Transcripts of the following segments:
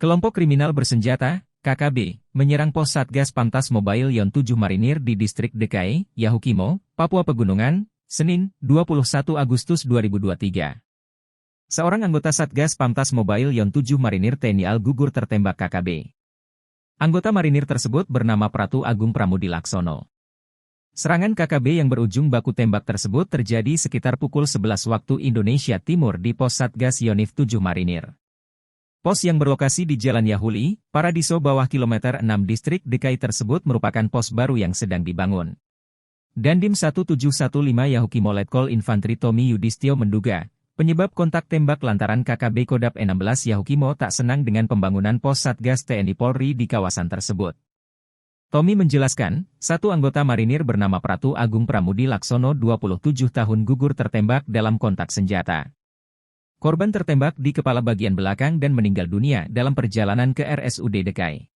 Kelompok kriminal bersenjata, KKB, menyerang pos Satgas Pantas Mobile Yon 7 Marinir di Distrik DKI, Yahukimo, Papua Pegunungan, Senin, 21 Agustus 2023. Seorang anggota Satgas Pantas Mobile Yon 7 Marinir TNI Al gugur tertembak KKB. Anggota marinir tersebut bernama Pratu Agung Pramudi Laksono. Serangan KKB yang berujung baku tembak tersebut terjadi sekitar pukul 11 waktu Indonesia Timur di pos Satgas Yonif 7 Marinir. Pos yang berlokasi di Jalan Yahuli, Paradiso bawah kilometer 6 Distrik DKI tersebut merupakan pos baru yang sedang dibangun. Dandim 1715 Yahukimo Letkol Infantri Tommy Yudhistio menduga, penyebab kontak tembak lantaran KKB Kodap 16 Yahukimo tak senang dengan pembangunan pos Satgas TNI Polri di kawasan tersebut. Tommy menjelaskan, satu anggota marinir bernama Pratu Agung Pramudi Laksono 27 tahun gugur tertembak dalam kontak senjata. Korban tertembak di kepala bagian belakang dan meninggal dunia dalam perjalanan ke RSUD DKI.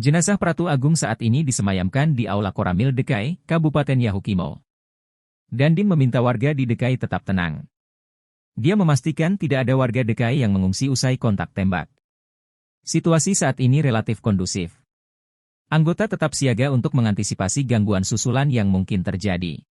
Jenazah Pratu Agung saat ini disemayamkan di Aula Koramil DKI, Kabupaten Yahukimo. Dandim meminta warga di DKI tetap tenang. Dia memastikan tidak ada warga DKI yang mengungsi usai kontak tembak. Situasi saat ini relatif kondusif. Anggota tetap siaga untuk mengantisipasi gangguan susulan yang mungkin terjadi.